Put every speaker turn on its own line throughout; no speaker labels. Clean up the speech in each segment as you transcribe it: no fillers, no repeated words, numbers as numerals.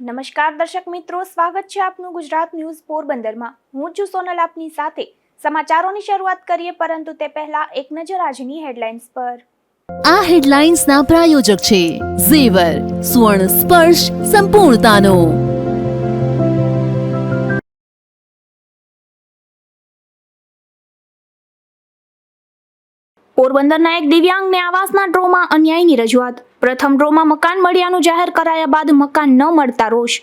નમસ્કાર દર્શક મિત્રો, સ્વાગત છે આપનું ગુજરાત ન્યૂઝ પોરબંદરમાં। હું છું સોનલ આપની સાથે। સમાચારોની શરૂઆત કરીએ, પરંતુ તે પહેલા એક નજર આજની હેડલાઇન્સ પર।
આ હેડલાઇન્સના પ્રાયોજક છે ઝેવર, સુવર્ણ સ્પર્શ સંપૂર્ણતાનો।
પોરબંદરના એક દિવ્યાંગને આવાસના ડ્રોમાં અન્યાયની રજૂઆત। પ્રથમ ડ્રોમાં મકાન મળ્યાનું જાહેર કરાયા બાદ મકાન ન મળતા રોષ।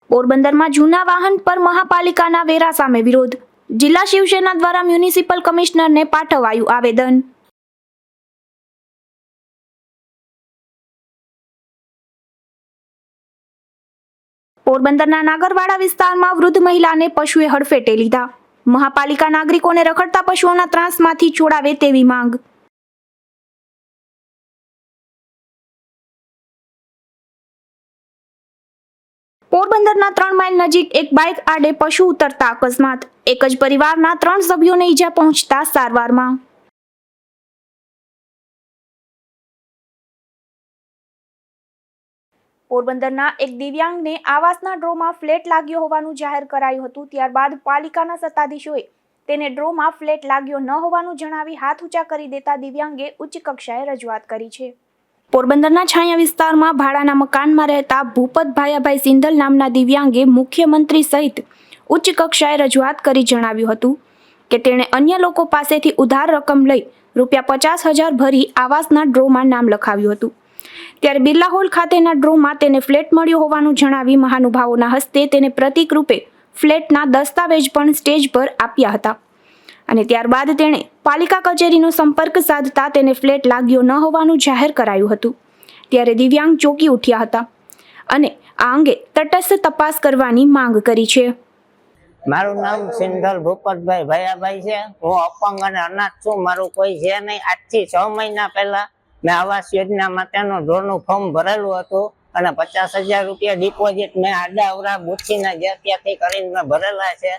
પોરબંદરમાં જૂના વાહન પર મહાપાલિકાના વેરા સામે વિરોધ। જિલ્લા શિવસેના દ્વારા મ્યુનિસિપલ કમિશનરને પાઠવાયું આવેદન। પોરબંદરના નાગરવાડા વિસ્તારમાં વૃદ્ધ મહિલાને પશુએ હડફેટે લીધા। મહાપાલિકા નાગરિકોને રખડતા પશુઓના ત્રાસમાંથી છોડાવે તેવી માંગ। પોરબંદરના 3 માઇલ નજીક એક બાઇક આડે પશુ ઉતરતા અકસ્માત। એક જ પરિવારના 3 સભ્યોને ઈજા પહોંચતા સારવારમાં। પોરબંદરના એક દિવ્યાંગને આવાસના ડ્રોમાં ફ્લેટ લાગ્યો હોવાનું જાહેર કરાયું હતું। ત્યારબાદ પાલિકાના સત્તાધીશોએ તેને ડ્રોમાં ફ્લેટ લાગ્યો ન હોવાનું જણાવી હાથ ઊંચા કરી દેતા દિવ્યાંગે ઉચ્ચ કક્ષાએ રજૂઆત કરી છે। પોરબંદરના છાયા વિસ્તારમાં ભાડાના મકાનમાં રહેતા ભૂપત ભાયાભાઈ સિંધલ નામના દિવ્યાંગે મુખ્યમંત્રી સહિત ઉચ્ચ કક્ષાએ રજૂઆત કરી જણાવ્યું હતું કે તેણે અન્ય લોકો પાસેથી ઉધાર રકમ લઈ ₹50,000 ભરી આવાસના ડ્રોમાં નામ લખાવ્યું હતું। ત્યારે બિરલા હોલ ખાતેના ડ્રોમાં તેને ફ્લેટ મળ્યો હોવાનું જણાવી મહાનુભાવોના હસ્તે તેને પ્રતિક રૂપે ફ્લેટના દસ્તાવેજ પણ સ્ટેજ પર આપ્યા હતા અને ત્યારબાદ તેણે પાલિકા કચેરીનો સંપર્ક સાધતા તેને ફ્લેટ લાગ્યો ન હોવાનું જાહેર કરાયું હતું। ત્યારે દિવ્યાંગ ચોંકી ઉઠ્યા હતા અને આ અંગે તટસ્થ તપાસ કરવાની માંગ કરી છે।
મારું નામ સિંધલ ભૂપતભાઈ ભયાભાઈ છે। હું અપંગ અને અનાથ છું। મારું કોઈ છે નહીં। આજથી 6 મહિના પહેલા મેં આવાસ યોજના માટેનું ડ્રોનું ફોર્મ ભરેલું હતું અને ₹50,000 ડિપોઝિટ મેં આડા અવરા બુથીના જે ત્યાંથી કરીને મેં ભરેલા છે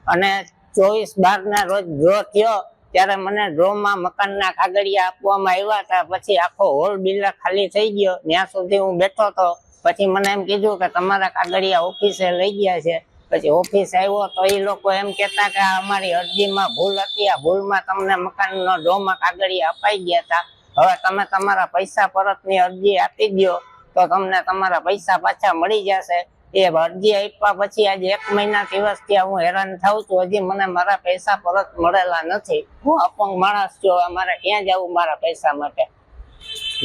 અને 24/12 રોજ ડ્રો થયો ત્યારે મને ડ્રોમાં મકાનના કાગળિયા આપવામાં આવ્યા હતા। પછી આખો હોલ બિલ્લા ખાલી થઈ ગયો। ત્યાં સુધી હું બેઠો હતો। પછી મને એમ કીધું કે તમારા કાગળિયા ઓફિસે લઈ ગયા છે। પછી ઓફિસ આવ્યો તો એ લોકો એમ કહેતા કે અમારી અરજીમાં ભૂલ હતી, આ ભૂલમાં તમને મકાનનો ડ્રોમાં કાગળિયા અપાઈ ગયા હતા। હવે તમે તમારા પૈસા પરતની અરજી આપી દો તો તમને તમારા પૈસા પાછા મળી જશે। એ અરજી આપ્યા પછી આજે 1 મહિના દિવસથી હું હેરાન થાઉં છું। હજી મને મારા પૈસા પરત મળેલા નથી। હું અપંગ માણસ છું। અમારે ક્યાં જવું મારા પૈસા માટે?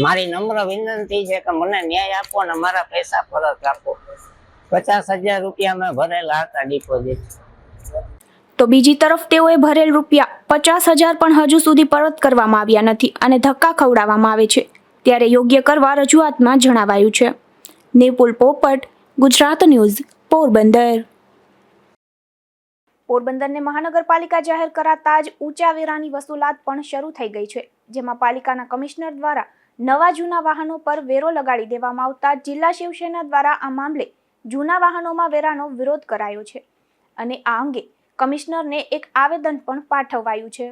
મારી નમ્ર વિનંતી છે કે મને ન્યાય આપો અને મારા પૈસા પરત આપો। ₹50,000 મેં ભરેલા હતા ડિપોઝિટ।
તો બીજી તરફ તેઓએ ભરેલ ₹50,000 પણ હજુ સુધી પરત કરવામાં આવ્યા નથી અને ધક્કા ખવડાવવામાં આવે છે। ત્યારે યોગ્ય કરવા રજૂઆતમાં જણાવાયું છે। નિપુલ પોપટ, ગુજરાત ન્યૂઝ, પોરબંદર। પોરબંદરને મહાનગરપાલિકા જાહેર કરાતા જ ઊંચા વેરાની વસૂલાત પણ શરૂ થઈ ગઈ છે, જેમાં પાલિકાના કમિશનર દ્વારા નવા જૂના વાહનો પર વેરો લગાડી દેવામાં આવતા જિલ્લા શિવસેના દ્વારા આ મામલે જૂના વાહનોમાં વેરાનો વિરોધ કરાયો છે અને આ અંગે કમિશનરને એક આવેદન પણ પાઠવાયું છે।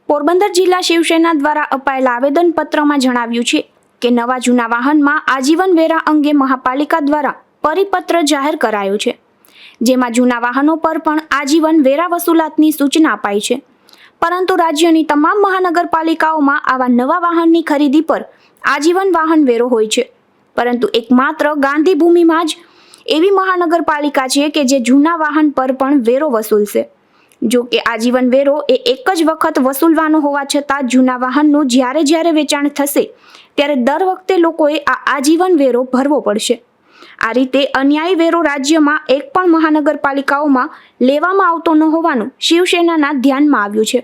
પોરબંદર જિલ્લા શિવસેના દ્વારા અપાયેલા આવેદનપત્રમાં જણાવ્યું છે કે નવા જૂના વાહનમાં આજીવન વેરા અંગે મહાપાલિકા દ્વારા પરિપત્ર જાહેર કરાયો છે, જેમાં જૂના વાહનો પર પણ આજીવન વેરા વસૂલાતની સૂચના અપાઈ છે। પરંતુ રાજ્યની તમામ મહાનગરપાલિકાઓમાં આવા નવા વાહનની ખરીદી પર આજીવન વાહન વેરો હોય છે, પરંતુ એકમાત્ર ગાંધીભૂમિમાં જ એવી મહાનગરપાલિકા છે કે જે જૂના વાહન પર પણ વેરો વસૂલશે। જો કે આજીવન વેરો એ એક જ વખત વસૂલવાનો હોવા છતાં જૂના વાહનનું જ્યારે વેચાણ થશે ત્યારે દર વખતે લોકોએ આ આજીવન વેરો ભરવો પડશે। આ રીતે અન્યાયી વેરો રાજ્યમાં એક પણ મહાનગરપાલિકાઓમાં લેવામાં આવતો ન હોવાનું શિવસેનાના ધ્યાનમાં આવ્યું છે।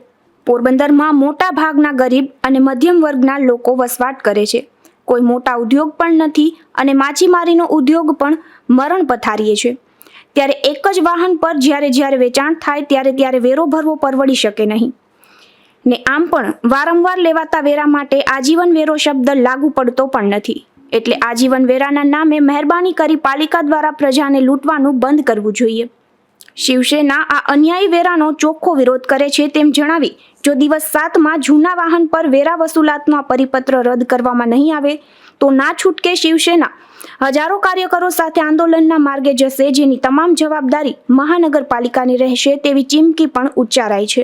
પોરબંદરમાં મોટા ભાગના ગરીબ અને મધ્યમ વર્ગના લોકો વસવાટ કરે છે। કોઈ મોટા ઉદ્યોગ પણ નથી અને માછીમારીનો ઉદ્યોગ પણ મરણ પથારીએ છે। ત્યારે એક જ વાહન પર જ્યારે વેચાણ થાય ત્યારે વેરો ભરવો પરવડી શકે નહીં ને આમ પણ વારંવાર લેવાતા વેરા માટે આજીવન વેરો શબ્દ લાગુ પડતો પણ નથી। એટલે આજીવન વેરાના નામે મહેરબાની કરી પાલિકા દ્વારા પ્રજાને લૂંટવાનું બંધ કરવું જોઈએ। શિવસેના આ અન્યાયી વેરાનો ચોખ્ખો વિરોધ કરે છે તેમ જણાવી જો દિવસ 7માં જૂના વાહન પર વેરા વસૂલાતનો આ પરિપત્ર રદ કરવામાં નહીં આવે તો ના છૂટકે શિવસેના હજારો કાર્યકરો સાથે આંદોલનના માર્ગે જશે, જેની તમામ જવાબદારી મહાનગરપાલિકાની રહેશે તેવી ચીમકી પણ ઉચ્ચારાઈ છે.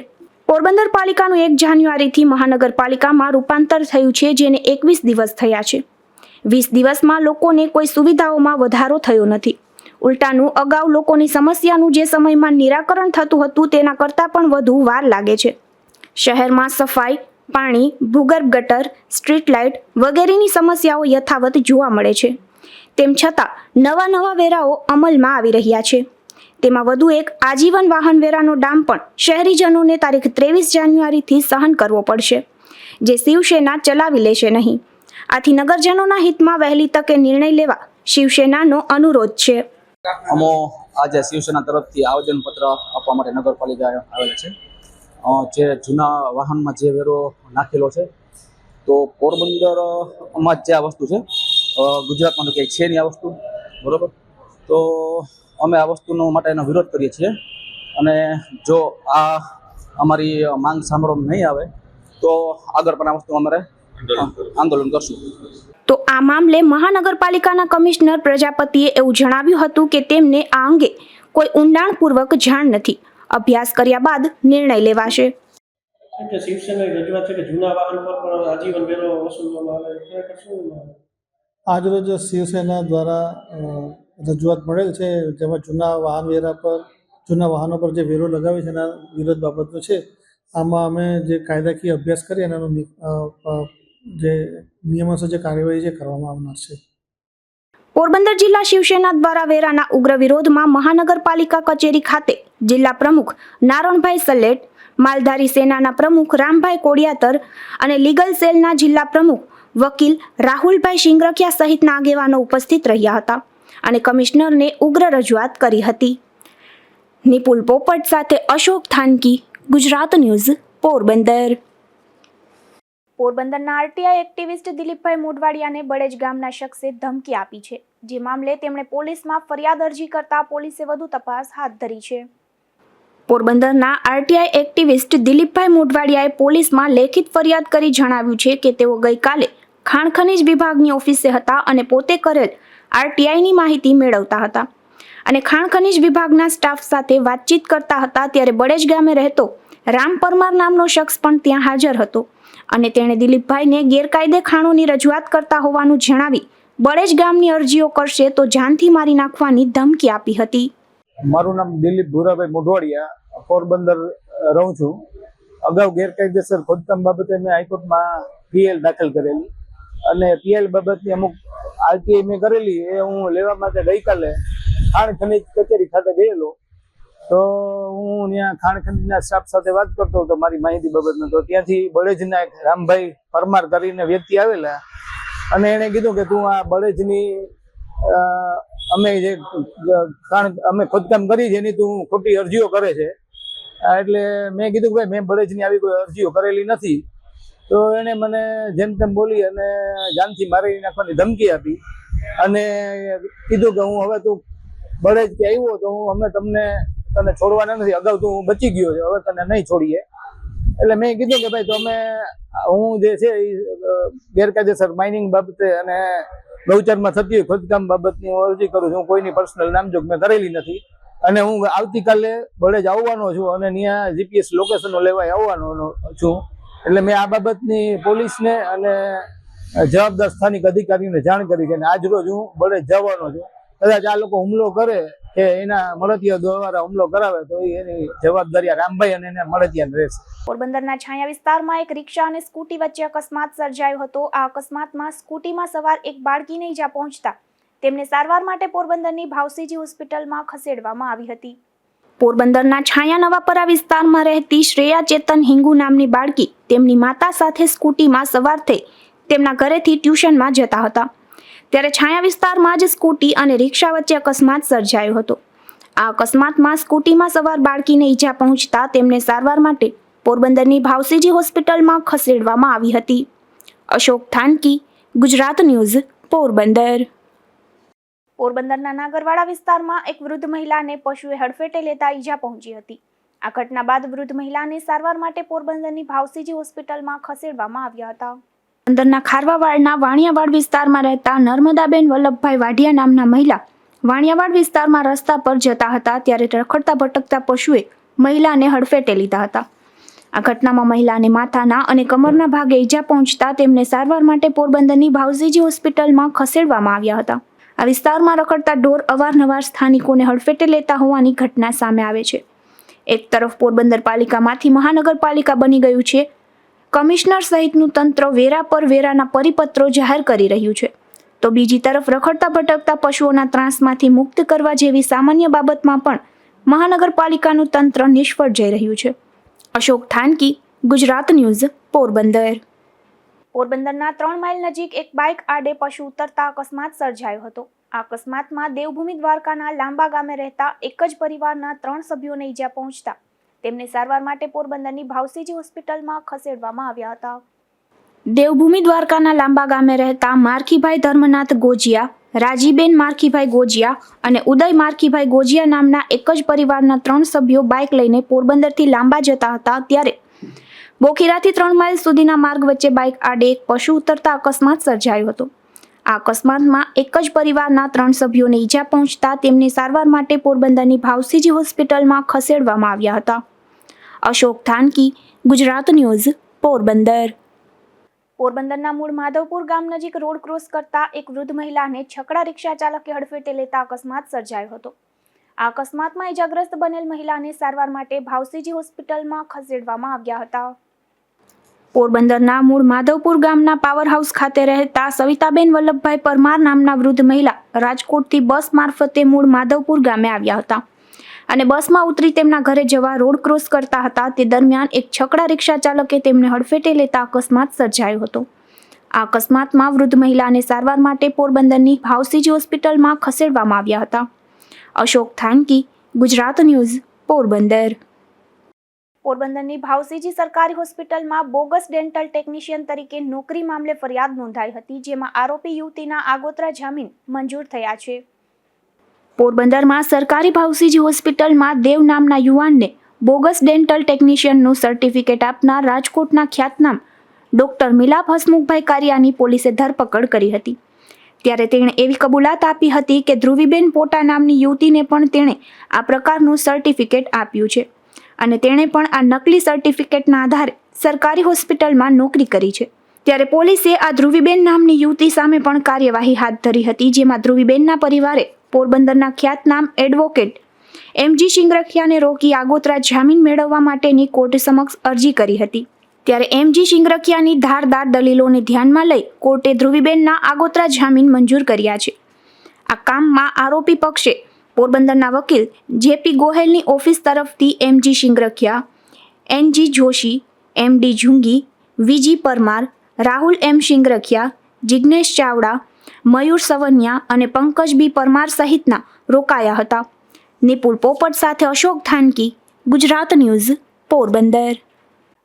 પોરબંદર પાલિકાનું 1 જાન્યુઆરીથી મહાનગરપાલિકામાં રૂપાંતર થયું છે, જેને 21 દિવસ થયા છે. 20 દિવસમાં લોકોને કોઈ સુવિધાઓમાં વધારો થયો નથી. ઉલટાનું અગાઉ લોકોની સમસ્યાનું જે સમયમાં નિરાકરણ થતું હતું તેના કરતાં પણ વધુ વાર લાગે છે. શહેરમાં સફાઈ, પાણી, ભૂગર્ભ ગટર, સ્ટ્રીટ લાઇટ વગેરેની સમસ્યાઓ યથાવત જોવા મળે છે. તેમ છતાં નવા વેરાઓ અમલમાં આવી રહ્યા છે. તેમાં વધુ એક આજીવન વાહન વેરાનો ડામ પણ શહેરીજનોને તારીખ 23 જાન્યુઆરીથી સહન કરવો પડશે, જે શિવસેના ચલાવી લેશે નહીં. આથી નગરજનોના હિતમાં વહેલી તકે નિર્ણય લેવા શિવસેનાનો અનુરોધ છે.
અમો આજે શિવસેના તરફથી આવેદનપત્ર આપવા માટે નગરપાલિકા આવેલા છે. જે જૂના વાહનમાં જે વેરો નાખેલો છે, તો પોરબંદરમાં જ જે આ વસ્તુ છે, ગુજરાતમાં તો ક્યાંય છે નહીં આ વસ્તુ, બરાબર. તો અમે આ વસ્તુનો માટે એનો વિરોધ કરીએ છીએ, અને જો આ અમારી માંગ સાંભળવામાં નહીં આવે તો આગળ પણ આ વસ્તુ અમારે આંદોલન કરશું.
તો આ મામલે મહાનગરપાલિકાના કમિશનર પ્રજાપતિએ એવું જણાવ્યું હતું કે તેમને આ અંગે કોઈ ઊંડાણપૂર્વક જાણ નથી. અભ્યાસ કર્યા બાદ નિર્ણય લેવાશે.
શિવસેનાની રજૂઆત છે કે જૂના વાહન પર પણ આજીવન વેરો વસૂલવામાં આવે, ખરેખર શું?
આજરોજ શિવસેના દ્વારા રજૂઆત મળેલ છે, જેમાં જૂના વાહનો પર જે વેરો લગાવે છે એના વિરોધ બાબતનો છે. આમાં અમે જે કાયદાકીય અભ્યાસ કરીએ એનો જે નિયમોસર જે કાર્યવાહી જે કરવામાં આવનાર છે.
પોરબંદર જિલ્લા શિવસેના દ્વારા વેરાના ઉગ્ર વિરોધમાં મહાનગરપાલિકા કચેરી ખાતે જિલ્લા પ્રમુખ નારણભાઈ સલેટ, માલધારી સેનાના પ્રમુખ રામભાઈ કોડિયાતર અને લીગલ સેલના જિલ્લા પ્રમુખ વકીલ રાહુલભાઈ શિંગરખિયા સહિતના આગેવાનો ઉપસ્થિત રહ્યા હતા અને કમિશનરને ઉગ્ર રજૂઆત કરી હતી. નિપુલ પોપટ સાથે અશોક થાનકી, ગુજરાત ન્યૂઝ, પોરબંદર. પોરબંદરના આરટીઆઈ એક્ટિવિસ્ટ દિલીપભાઈ મોઢવાડિયાને બળેજ ગામના શખ્સે ધમકી આપી છે, જે મામલે તેમણે પોલીસમાં ફરિયાદ અરજી કરતા પોલીસે વધુ તપાસ હાથ ધરી છે. પોરબંદરના આરટીઆઈ એક્ટિવિસ્ટ દિલીપભાઈ મોઢવાડિયાએ પોલીસમાં લેખિત ફરિયાદ કરી જણાવ્યું છે કે તેઓ ગઈકાલે ખાણ ખનીજ વિભાગની ઓફિસે હતા અને પોતે કરેલ આરટીઆઈની માહિતી મેળવતા હતા અને ખાણ ખનીજ વિભાગના સ્ટાફ સાથે વાતચીત કરતા હતા. ત્યારે બળેજ ગામે રહેતો રામ પરમાર નામનો શખ્સ પણ ત્યાં હાજર હતો અને તેણે દિલીપભાઈને ગેરકાયદે ખાણોની રજૂઆત કરતા હોવાનું જણાવી બળેજ ગામની અરજીઓ કરશે તો જાનથી મારી નાખવાની ધમકી આપી હતી.
મારું નામ દિલીપ ભૂરાભાઈ મોઢવાડિયા, પોરબંદર રહું છું. અગાઉ ગેરકાયદેસર ખોદકામ બાબતે મેં હાઈકોર્ટમાં પીએલ દાખલ કરેલી અને પીએલ બાબતની અમુક આરટીઆઈ મેં કરેલી એ હું લેવા માટે ગઈકાલે ખાણ ખનીજ કચેરી ખાતે ગયેલો. તો હું ત્યાં ખાણ ખનીજના સ્ટાફ સાથે વાત કરતો હતો મારી માહિતી બાબતનો. તો ત્યાંથી બળેજના એક રામભાઈ પરમાર કરીને વ્યક્તિ આવેલા અને એણે કીધું કે તું આ બળેજની અમે ખોદકામ કરી છે એની તું ખોટી અરજીઓ કરે છે. એટલે મેં કીધું કે ભાઈ મેં બળેજની આવી કોઈ અરજીઓ કરેલી નથી. તો એને મને જેમ તેમ બોલી અને જાનથી મારી નાખવાની ધમકી આપી અને કીધું કે હું હવે તું બળેજ કે આવ્યો તો અમે તને છોડવાના નથી, અગાઉ તું બચી ગયો છે, હવે તને નહીં છોડીએ. એટલે મેં કીધું કે ભાઈ તમે હું જે છે એ ગેરકાયદેસર માઇનિંગ બાબતે અને ગૌચરમાં થતી હોય ખોદકામ બાબતની હું અરજી કરું છું. હું કોઈની પર્સનલ નામજોગ મેં કરેલી નથી અને હું આવતીકાલે બળેજ આવવાનો છું અને ત્યાં જીપીએસ લોકેશનો લેવા આવવાનો છું. એટલે મેં આ બાબતની પોલીસને અને જવાબદાર સ્થાનિક અધિકારીઓને જાણ કરી છે અને આજ રોજ હું બળેજ જવાનો છું. કદાચ આ લોકો હુમલો કરે કે એના મળતિયા દ્વારા હુમલો કરાવે તો એની જવાબદારી રામભાઈ અને એને મળતિયા રહેશે.
પોરબંદરના છાયા વિસ્તારમાં એક રિક્ષા અને સ્કૂટી વચ્ચે અકસ્માત સર્જાયો હતો. આ અકસ્માતમાં સ્કૂટીમાં સવાર એક બાળકીને ઈજા પહોંચતા તેમને સારવાર માટે પોરબંદરની ભાવસીજી હોસ્પિટલમાં ખસેડવામાં આવી હતી. પોરબંદરના છાયા નવાપરા વિસ્તારમાં રહેતી શ્રેયા ચેતન હિંગુ નામની બાળકી તેમની માતા સાથે સ્કૂટીમાં સવાર થઈ તેમના ઘરેથી ટ્યુશનમાં જતા હતા. ત્યારે છાયા વિસ્તારમાં જ સ્કૂટી અને રિક્ષા વચ્ચે અકસ્માત સર્જાયો હતો. આ અકસ્માતમાં સ્કૂટીમાં સવાર બાળકીને ઈજા પહોંચતા તેમને સારવાર માટે પોરબંદરની ભાવસીજી હોસ્પિટલમાં ખસેડવામાં આવી હતી. અશોક થાનકી, ગુજરાત ન્યૂઝ, પોરબંદર. પોરબંદરના નાગરવાડા વિસ્તારમાં એક વૃદ્ધ મહિલાને પશુએ હડફેટે લેતા ઈજા પહોંચી હતી. આ ઘટના બાદ વૃદ્ધ મહિલાને સારવાર માટે પોરબંદરની ભાવસીજી હોસ્પિટલમાં ખસેડવામાં આવ્યા હતા. પોરબંદરના ખારવાવાડના વાણિયાવાડ વિસ્તારમાં રહેતા નર્મદાબેન વલ્લભભાઈ વાઢિયા નામના મહિલા વાણિયાવાડ વિસ્તારમાં રસ્તા પર જતા હતા ત્યારે રખડતા ભટકતા પશુએ મહિલાને હડફેટે લીધા હતા. આ ઘટનામાં મહિલાને માથાના અને કમરના ભાગે ઈજા પહોંચતા તેમને સારવાર માટે પોરબંદરની ભાવસીજી હોસ્પિટલમાં ખસેડવામાં આવ્યા હતા. આ વિસ્તારમાં રખડતા ઢોર અવારનવાર સ્થાનિકોને હડફેટે લેતા હોવાની ઘટના સામે આવે છે. એક તરફ પોરબંદર પાલિકામાંથી મહાનગરપાલિકા બની ગયું છે. કમિશનર સહિતનું તંત્ર વેરા પર વેરાના પરિપત્રો જાહેર કરી રહ્યું છે, તો બીજી તરફ રખડતા ભટકતા પશુઓના ત્રાસમાંથી મુક્ત કરવા જેવી સામાન્ય બાબતમાં પણ મહાનગરપાલિકાનું તંત્ર નિષ્ફળ જઈ રહ્યું છે. અશોક થાનકી, ગુજરાત ન્યૂઝ, પોરબંદર. પોરબંદરના 3 માઇલ નજીક એક બાઇક આડે પશુ ઉતરતા અકસ્માત સર્જાયો હતો. આ અકસ્માતમાં દેવભૂમિ દ્વારકાના લાંબા ગામે રહેતા એક જ પરિવારના 3 સભ્યોને ઈજા પહોંચતા તેમને સારવાર માટે પોરબંદરની ભાવસીજી હોસ્પિટલમાં ખસેડવામાં આવ્યા હતા. દેવભૂમિ દ્વારકાના લાંબા ગામે રહેતા મારખીભાઈ ધર્મનાથ ગોજિયા, રાજીબેન મારખીભાઈ ગોજિયા અને ઉદય મારખીભાઈ ગોજિયા નામના એક જ પરિવારના 3 સભ્યો બાઇક લઈને પોરબંદરથી લાંબા જતા હતા ત્યારે બોખીરાથી 3 માઇલ સુધીના માર્ગ વચ્ચે બાઇક આડે એક પશુ ઉતરતા અકસ્માત સર્જાયો હતો. આ અકસ્માતમાં એક જ પરિવારના 3 સભ્યોને ઈજા પહોંચતા તેમને સારવાર માટે પોરબંદરની ભાવસીજી હોસ્પિટલમાં ખસેડવામાં આવ્યા હતા. અશોક થાનકી, ગુજરાત ન્યૂઝ, પોરબંદર. પોરબંદરના મૂળ માધવપુર ગામ નજીક રોડ ક્રોસ કરતા એક વૃદ્ધ મહિલાને છકડા રિક્ષા ચાલકે હડફેટે લેતા અકસ્માત સર્જાયો હતો. આ અકસ્માતમાં ઇજાગ્રસ્ત બનેલ મહિલાને સારવાર માટે ભાવસીજી હોસ્પિટલમાં ખસેડવામાં આવ્યા હતા. પોરબંદરના મૂળ માધવપુર ગામના પાવર હાઉસ ખાતે રહેતા સવિતાબેન વલ્લભભાઈ પરમાર નામના વૃદ્ધ મહિલા રાજકોટથી બસ મારફતે મૂળ માધવપુર ગામે આવ્યા હતા અને બસમાં ઉતરી તેમના ઘરે જવા રોડ ક્રોસ કરતા હતા. તે દરમિયાન એક છકડા રિક્ષા ચાલકે તેમને હડફેટે લેતા અકસ્માત સર્જાયો હતો. આ અકસ્માતમાં વૃદ્ધ મહિલાને સારવાર માટે પોરબંદરની ભાવસીજી હોસ્પિટલમાં ખસેડવામાં આવ્યા હતા. અશોક થાનકી, ગુજરાત ન્યૂઝ, પોરબંદર. પોરબંદરની ભાવસીજી સરકારી હોસ્પિટલમાં બોગસ ડેન્ટલ ટેકનિશિયન તરીકે નોકરી મામલે ફરિયાદ નોંધાઈ હતી, જેમાં આરોપી યુવતીના આગોતરા જામીન મંજૂર થયા છે. પોરબંદરમાં સરકારી ભાવસીજી હોસ્પિટલમાં દેવ નામના યુવાનને બોગસ ડેન્ટલ ટેકનિશિયનનું સર્ટિફિકેટ આપનાર રાજકોટના ખ્યાતનામ ડોક્ટર મિલાપ હસમુખભાઈ કારિયાની પોલીસે ધરપકડ કરી હતી. ત્યારે તેણે એવી કબૂલાત આપી હતી કે ધ્રુવીબેન પોટા નામની યુવતીને પણ તેણે આ પ્રકારનું સર્ટિફિકેટ આપ્યું છે અને તેણે પણ આ નકલી સર્ટિફિકેટના આધારે સરકારી હોસ્પિટલમાં નોકરી કરી છે. ત્યારે પોલીસે આ ધ્રુવીબેન નામની યુવતી સામે પણ કાર્યવાહી હાથ ધરી હતી, જેમાં ધ્રુવીબેનના પરિવારે પોરબંદરના ખ્યાતનામ એડવોકેટ એમજી શિંગરખિયાને રોકી આગોતરા જામીન મેળવવા માટેની કોર્ટ સમક્ષ અરજી કરી હતી. ત્યારે એમજી શિંગરખિયાની ધારદાર દલીલોને ધ્યાનમાં લઈ કોર્ટે ધ્રુવીબેનના આગોતરા જામીન મંજૂર કર્યા છે. આ કામમાં આરોપી પક્ષે પોરબંદરના વકીલ જેપી ગોહેલની ઓફિસ તરફથી MG Shingrakhiya, NG Joshi, MD Zungi, VG Parmar, Rahul M Shingrakhiya, Jignesh Chavda, Mayur Savanya અને પંકજ બી પરમાર સહિતના રોકાયા હતા. નિપુલ પોપટ સાથે અશોક થાનકી, ગુજરાત ન્યૂઝ, પોરબંદર.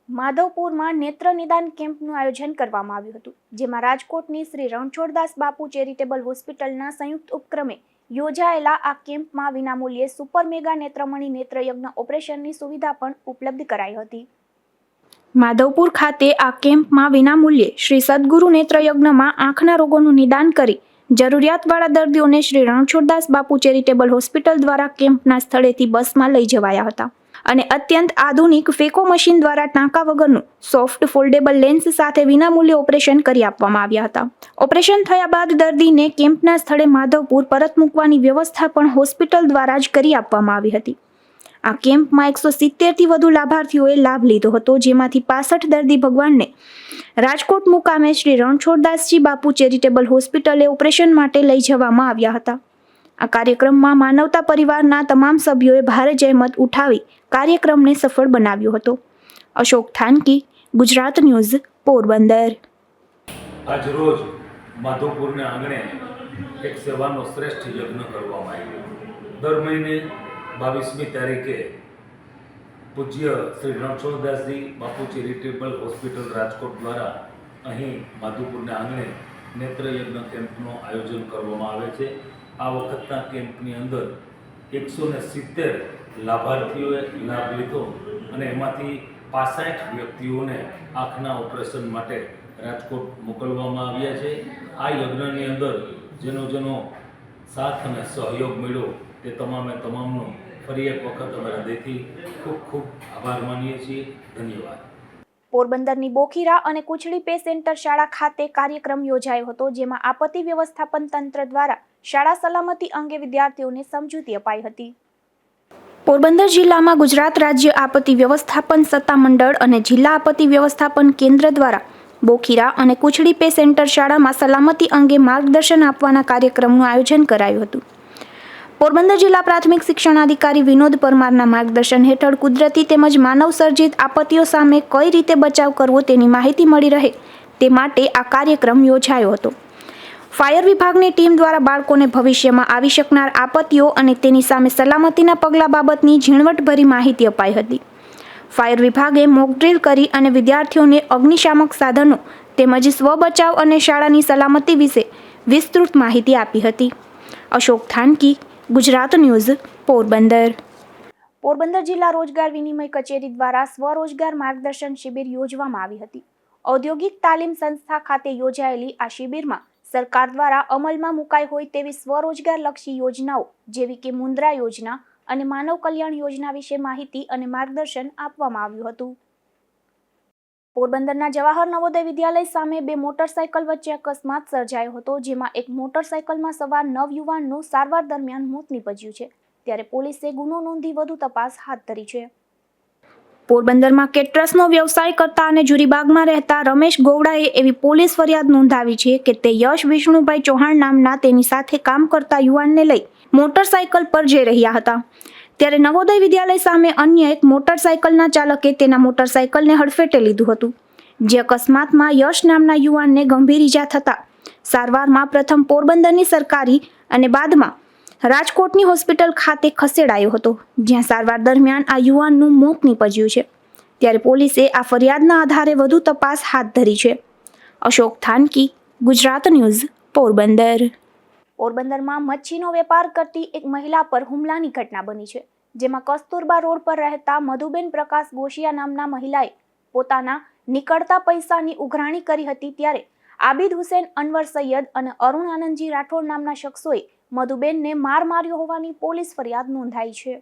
માધવપુરમાં નેત્ર નિદાન કેમ્પનું આયોજન કરવામાં આવ્યું હતું, જેમાં રાજકોટની શ્રી રણછોડદાસ બાપુ ચેરિટેબલ હોસ્પિટલના સંયુક્ત ઉપક્રમે યોજાયેલા આ કેમ્પમાં વિનામૂલ્યે સુપર મેગા નેત્રમણી નેત્રયજ્ઞ ઓપરેશનની સુવિધા પણ ઉપલબ્ધ કરાઈ હતી. માધવપુર ખાતે આ કેમ્પમાં વિનામૂલ્યે શ્રી સદગુરુ નેત્રયજ્ઞમાં આંખના રોગોનું નિદાન કરી જરૂરિયાતવાળા દર્દીઓને શ્રી રણછોડદાસ બાપુ ચેરિટેબલ હોસ્પિટલ દ્વારા કેમ્પના સ્થળેથી બસમાં લઈ જવાયા હતા અને અત્યંત આધુનિક ફેકો મશીન દ્વારા ટાંકા વગરનું સોફ્ટ ફોલ્ડેબલ લેન્સ સાથે વિનામૂલ્યે ઓપરેશન કરી આપવામાં આવ્યા હતા. ઓપરેશન થયા બાદ દર્દીને કેમ્પના સ્થળે માધવપુર પરત મૂકવાની વ્યવસ્થા પણ હોસ્પિટલ દ્વારા જ કરી આપવામાં આવી હતી. આ કેમ્પમાં 170થી વધુ લાભાર્થીઓએ લાભ લીધો હતો, જેમાંથી 65 દર્દી ભગવાનને રાજકોટ મુકામે શ્રી રણછોડદાસજી બાપુ ચેરિટેબલ હોસ્પિટલે ઓપરેશન માટે લઈ જવામાં આવ્યા હતા. આ કાર્યક્રમમાં માનવતા પરિવારના તમામ સભ્યોએ ભારે જહેમત ઉઠાવી કાર્યક્રમને સફળ બનાવ્યો હતો. અશોક થાનકી, ગુજરાત ન્યૂઝ, પોરબંદર.
આજ રોજ માધવપુરના આંગણે એક સેવાનો શ્રેષ્ઠ યજ્ઞ કરવામાં આવ્યો. દર મહિને 22મી તારીખે પૂજ્ય શ્રી રણછોડદાસજી બાપુ ચેરિટેબલ હોસ્પિટલ રાજકોટ દ્વારા અહીં માધવપુરના આંગણે નેત્રયજ્ઞ કેમ્પનું આયોજન કરવામાં આવે છે. આ વખતના કેમ્પની અંદર 170 લાભાર્થીઓએ લાભ લીધો અને એમાંથી 65 વ્યક્તિઓને આંખના ઓપરેશન માટે રાજકોટ મોકલવામાં આવ્યા છે. આ યજ્ઞની અંદર જેનો સાથ અને સહયોગ મળ્યો તે તમામનો ફરી એક વખત અમારા દિલથી ખૂબ ખૂબ આભાર માનીએ છીએ. ધન્યવાદ.
પોરબંદરની બોખીરા અને કુચડી પે સેન્ટર શાળા ખાતે કાર્યક્રમ યોજાયો હતો, જેમાં આપત્તિ વ્યવસ્થાપન તંત્ર દ્વારા શાળા સલામતી અંગે વિદ્યાર્થીઓને સમજૂતી અપાઈ હતી. પોરબંદર જિલ્લામાં ગુજરાત રાજ્ય આપત્તિ વ્યવસ્થાપન સત્તામંડળ અને જિલ્લા આપત્તિ વ્યવસ્થાપન કેન્દ્ર દ્વારા બોખીરા અને કુચડી પે સેન્ટર શાળામાં સલામતી અંગે માર્ગદર્શન આપવાના કાર્યક્રમનું આયોજન કરાયું હતું. પોરબંદર જિલ્લા પ્રાથમિક શિક્ષણાધિકારી વિનોદ પરમારના માર્ગદર્શન હેઠળ કુદરતી તેમજ માનવ સર્જિત આપત્તિઓ સામે કઈ રીતે બચાવ કરવો તેની માહિતી મળી રહે તે માટે આ કાર્યક્રમ યોજાયો હતો. ફાયર વિભાગની ટીમ દ્વારા બાળકોને ભવિષ્યમાં આવી શકનાર આપત્તિઓ અને તેની સામે સલામતીના પગલાં બાબતની ઝીણવટભરી માહિતી અપાઈ હતી. ફાયર વિભાગે મોક ડ્રીલ કરી અને વિદ્યાર્થીઓને અગ્નિશામક સાધનો તેમજ સ્વ બચાવ અને શાળાની સલામતી વિશે વિસ્તૃત માહિતી આપી હતી. અશોક થાનકી, ગુજરાત ન્યૂઝ, પોરબંદર. પોરબંદર જિલ્લા રોજગાર વિનિમય કચેરી દ્વારા સ્વરોજગાર માર્ગદર્શન શિબિર યોજવામાં આવી હતી. ઔદ્યોગિક તાલીમ સંસ્થા ખાતે યોજાયેલી આ શિબિરમાં સરકાર દ્વારા અમલમાં મુકાઈ હોય તેવી સ્વરોજગારલક્ષી યોજનાઓ જેવી કે મુદ્રા યોજના અને માનવ કલ્યાણ યોજના વિશે માહિતી અને માર્ગદર્શન આપવામાં આવ્યું હતું. પોરબંદરના જવાહર નવોદય વિદ્યાલય સામે 2 મોટરસાયકલ વચ્ચે અકસ્માત સર્જાયો હતો, જેમાં એક મોટરસાયકલમાં સવાર 9 યુવાનનું સારવાર દરમિયાન મોત નીપજ્યું છે. ત્યારે પોલીસે ગુનો નોંધી વધુ તપાસ હાથ ધરી છે. પોરબંદરમાં કેટરસનો વ્યવસાય કરતા અને જુરીબાગમાં રહેતા રમેશ ગોવડાએ એવી પોલીસ ફરિયાદ નોંધાવી છે કે તે યશ વિષ્ણુભાઈ ચૌહાણ નામના તેની સાથે કામ કરતા યુવાનને લઈ મોટરસાયકલ પર જઈ રહ્યા હતા. ત્યારે નવોદય વિદ્યાલય સામે અન્ય એક મોટરસાયકલના ચાલકે તેના મોટરસાયકલને હડફેટે લીધું હતું, જે અકસ્માતમાં યશ નામના યુવાનને ગંભીર ઈજા થતા સારવારમાં પ્રથમ પોરબંદરની સરકારી અને બાદમાં રાજકોટની હોસ્પિટલ ખાતે ખસેડાયો હતો, જ્યાં સારવાર દરમિયાન આ યુવાનનું મોત નીપજ્યું છે. ત્યારે પોલીસે આ ફરિયાદના આધારે વધુ તપાસ હાથ ધરી છે. અશોક થાનકી, ગુજરાત ન્યૂઝ, પોરબંદર. પોરબંદરમાં મચ્છીનો વેપાર કરતી એક મહિલા પર હુમલાની ઘટના બની છે, જેમાં કસ્તુરબા રોડ પર રહેતા મધુબેન પ્રકાશ ગોશિયા નામના મહિલાએ પોતાના નીકળતા પૈસાની ઉઘરાણી કરી હતી. ત્યારે આબિદ હુસેન અનવર સૈયદ અને અરુણ આનંદજી રાઠોડ નામના શખ્સોએ મધુબેનને માર માર્યો હોવાની પોલીસ ફરિયાદ નોંધાઈ છે.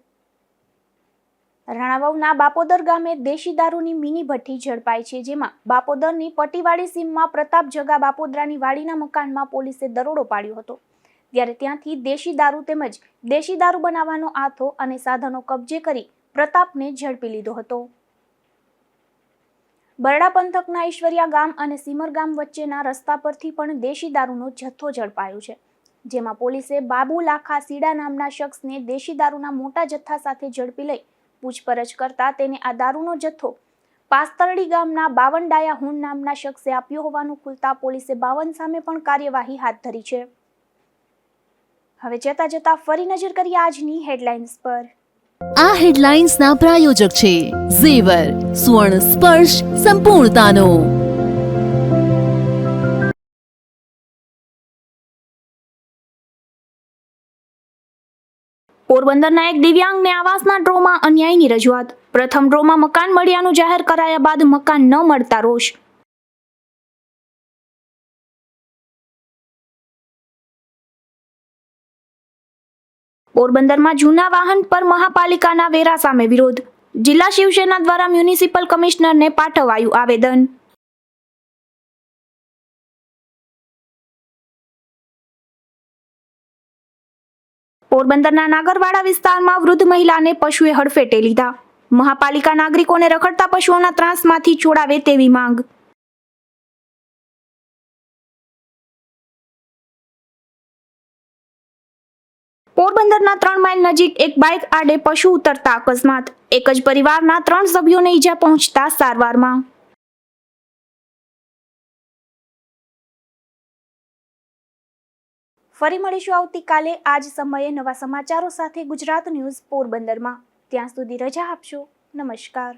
રાણાવાવના બાપોદર ગામે દેશી દારૂની મિની ભઠ્ઠી ઝડપાઈ છે, જેમાં બાપોદરની પટીવાડી સીમમાં પ્રતાપ જગા બાપોદરાની વાડીના મકાનમાં પોલીસે દરોડો પાડ્યો હતો. ત્યારે ત્યાંથી દેશી દારૂ તેમજ દેશી દારૂ બનાવવાનો આથો અને સાધનો કબજે કરી પ્રતાપને ઝડપી લીધો હતો. બરડા પંથકના ઈશ્વરિયા ગામ અને સીમર ગામ વચ્ચેના રસ્તા પરથી પણ દેશી દારૂનો જથ્થો ઝડપાયો છે, જેમાં પોલીસે બાબુ લાખા સીડા નામના શખ્સને દેશી દારૂના મોટા જથ્થા સાથે ઝડપી લઈ પૂછપરછ કરતા તેને આ દારૂનો જથ્થો પાસ્તરડી ગામના 52 ડાયા હુંડ નામના શખ્સે આપ્યો હોવાનું ખુલતા પોલીસે 52 સામે પણ કાર્યવાહી હાથ ધરી છે. હવે જતા ફરી નજર કરીએ આજની હેડલાઇન્સ પર.
આ હેડલાઇન્સના પ્રાયોજક છે ઝેવર, સુવર્ણ સ્પર્શ સંપૂર્ણતાનો.
પોરબંદરના એક દિવ્યાંગને આવાસના ડ્રોમાં અન્યાયની રજૂઆત. પ્રથમ ડ્રોમાં મકાન મળ્યાનું જાહેર કરાયા બાદ મકાન ન મળતા રોષ. પોરબંદરમાં જૂના વાહન પર મહાપાલિકાના વેરા સામે વિરોધ. જિલ્લા શિવસેના દ્વારા મ્યુનિસિપલ કમિશનરને પાઠવાયું આવેદન. પોરબંદરના નાગરવાડા વિસ્તારમાં વૃદ્ધ મહિલાને પશુએ હડફેટે લીધા. મહાપાલિકા નાગરિકોને રખડતા પશુઓના ત્રાસમાંથી છોડાવે તેવી માંગ. પોરબંદરના 3 માઇલ નજીક એક બાઇક આડે પશુ ઉતરતા અકસ્માત. એક જ પરિવારના 3 સભ્યોને ઈજા પહોંચતા સારવારમાં. ફરી મળીશું આવતીકાલે આ જ સમયે નવા સમાચારો સાથે ગુજરાત ન્યૂઝ પોરબંદરમાં. ત્યાં સુધી રજા આપશો. નમસ્કાર.